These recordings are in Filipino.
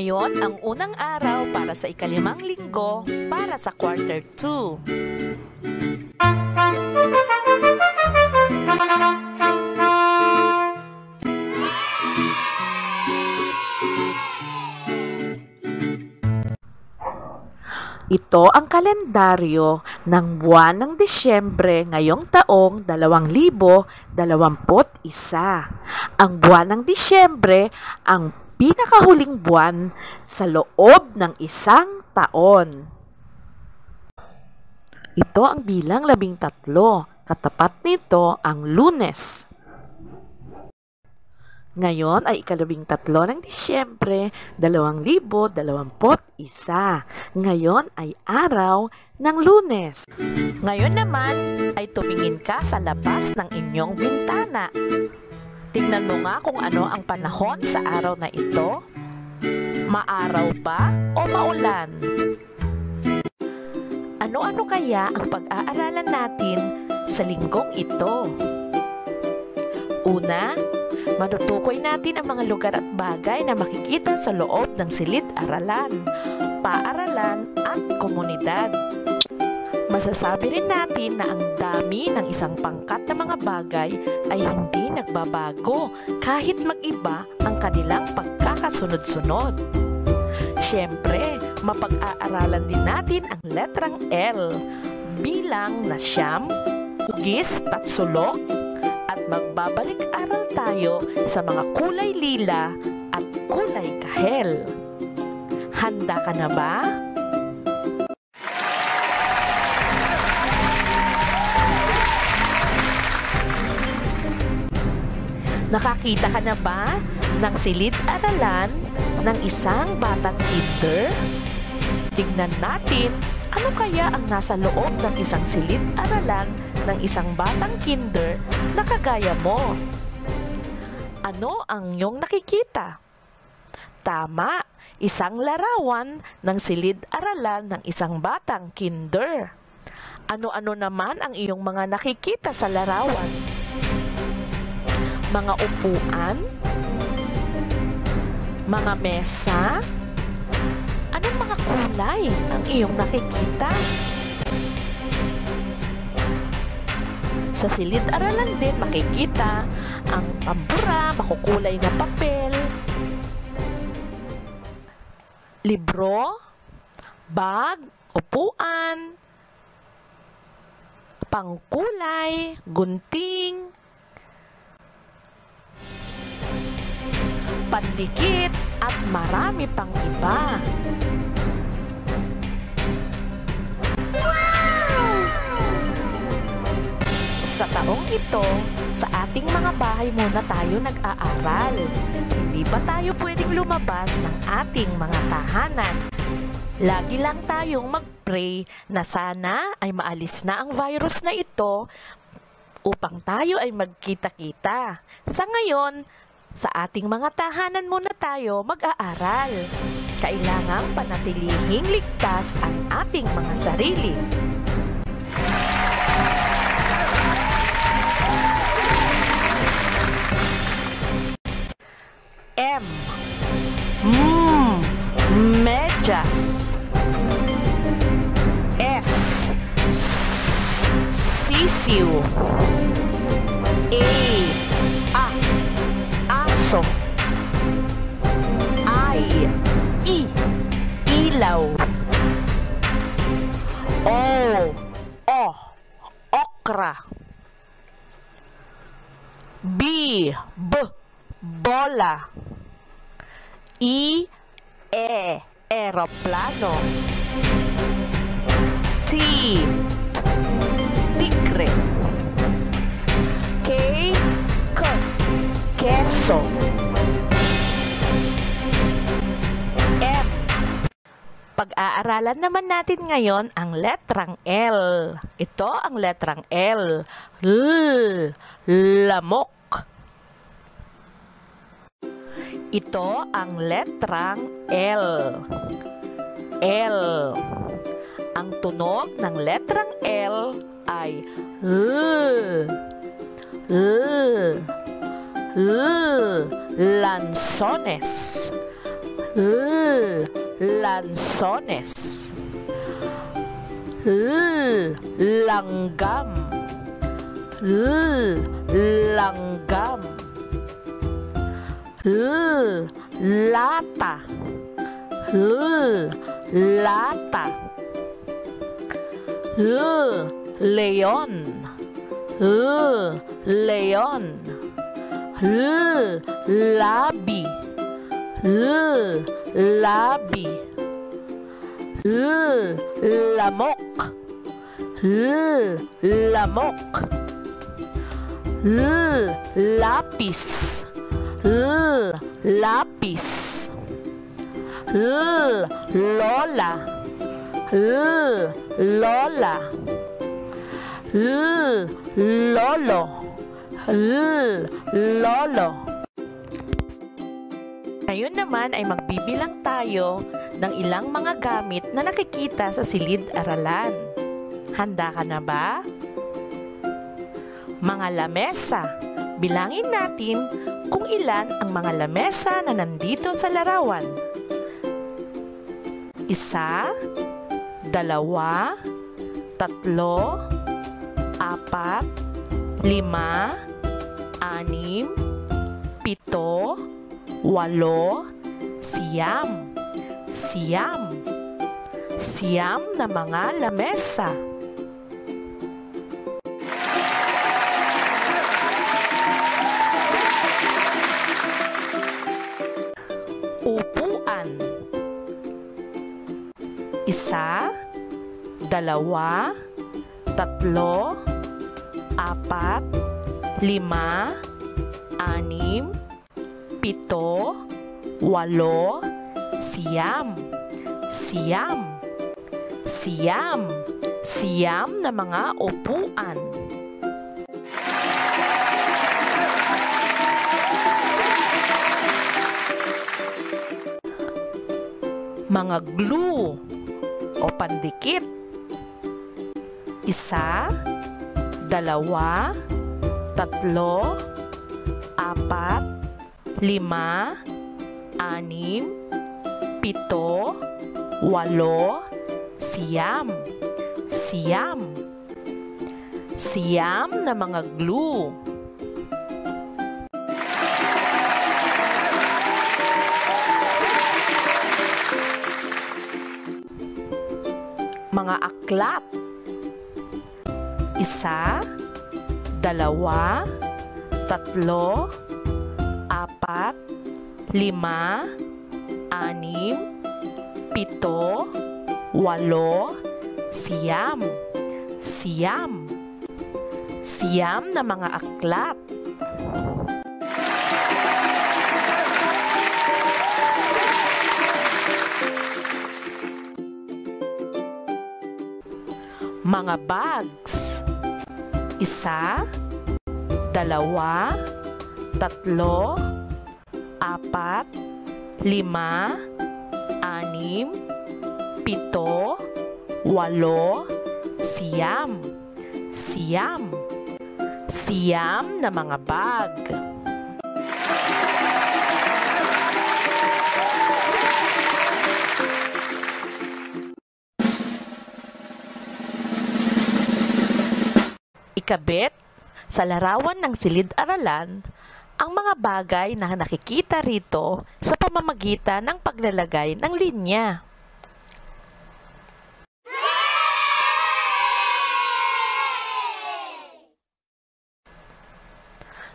Ngayon ang unang araw para sa ikalimang linggo para sa quarter 2. Ito ang kalendaryo ng buwan ng Disyembre ngayong taong 2021. Ang buwan ng Disyembre ang pinakahuling buwan sa loob ng isang taon. Ito ang bilang 13, katapat nito ang Lunes. Ngayon ay ika-13 ng Disyembre 2021. Ngayon ay araw ng Lunes. Ngayon naman ay tumingin ka sa labas ng inyong bintana. Tingnan mo nga kung ano ang panahon sa araw na ito. Maaraw ba o maulan? Ano-ano kaya ang pag-aaralan natin sa linggong ito? Una, matutukoy natin ang mga lugar at bagay na makikita sa loob ng silid-aralan, paaralan at komunidad. Masasabi rin natin na ang dami ng isang pangkat na mga bagay ay hindi nagbabago kahit mag-iba ang kanilang pagkakasunod-sunod. Siyempre, mapag-aaralan din natin ang letrang L, bilang na siyam, ugis, tatsulok, at magbabalik-aral tayo sa mga kulay lila at kulay kahel. Handa ka na ba? Nakakita ka na ba ng silid-aralan ng isang batang kinder? Tignan natin ano kaya ang nasa loob ng isang silid-aralan ng isang batang kinder na kagaya mo. Ano ang iyong nakikita? Tama, isang larawan ng silid-aralan ng isang batang kinder. Ano-ano naman ang iyong mga nakikita sa larawan? Mga upuan? Mga mesa? Anong mga kulay ang iyong nakikita? Sa silid-aralan din makikita ang pambura, makukulay na papel, libro, bag, upuan, pangkulay, gunting, pandikit, at marami pang iba. Sa taong ito, sa ating mga bahay muna tayo nag-aaral. Hindi ba tayo pwedeng lumabas ng ating mga tahanan? Lagi lang tayong mag-pray na sana ay maalis na ang virus na ito upang tayo ay magkita-kita. Sa ngayon, sa ating mga tahanan muna tayo mag-aaral. Kailangang panatilihing ligtas ang ating mga sarili. M. Medyas. S. Sisiw. Aso. Ilaw. Okra. Bola. Eroplano. Tigre. Keso. Pag-aaralan naman natin ngayon ang letrang L. Ito ang letrang L. Lamok. Ito ang letrang L. Ang tunog ng letrang L ay Lanzones. Lansones. Langgam. Langgam. Lata. Lata. Leon. Leon. Labi. Labi. Lamok. Lamok. Lapis. Lapis. Lola. Lola. Lolo. Lolo. Ngayon naman ay magbibilang tayo ng ilang mga gamit na nakikita sa silid-aralan. Handa ka na ba? Mga lamesa. Bilangin natin kung ilan ang mga lamesa na nandito sa larawan. 1, 2, 3, 4, 5, 6, 7, 8, 9, 10. Siyam na mga lamesa. Upuan. 1, 2, 3, 4, 5, 6, 7, 8, 9, 10. Siyam na mga upuan. Mga glue o pandikit. 1, 2, 3, 4, 5, 6, 7, 8, 9, 10. Siyam na mga glue. Mga aklat. 1, 2, 3, 4, 5, 6, 7, 8, 9. Siyam na mga aklat. Mga bags. 1, 2, 3, 4, 5, 6, 7, 8, 9. Siyam na mga bag. Ikabit sa larawan ng silid-aralan ang mga bagay na nakikita rito sa pamamagitan ng paglalagay ng linya.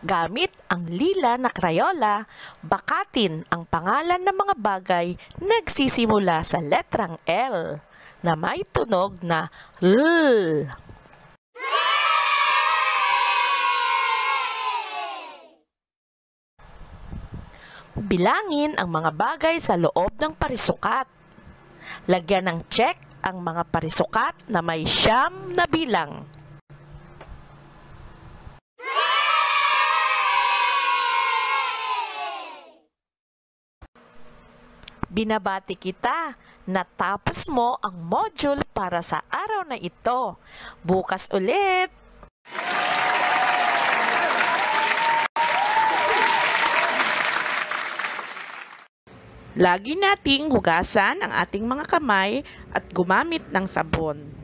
Gamit ang lila na Crayola, bakatin ang pangalan ng mga bagay na nagsisimula sa letrang L na may tunog na L. Bilangin ang mga bagay sa loob ng parisukat. Lagyan ng check ang mga parisukat na may 9 na bilang. Binabati kita na tapos mo ang module para sa araw na ito. Bukas ulit! Lagi nating hugasan ang ating mga kamay at gumamit ng sabon.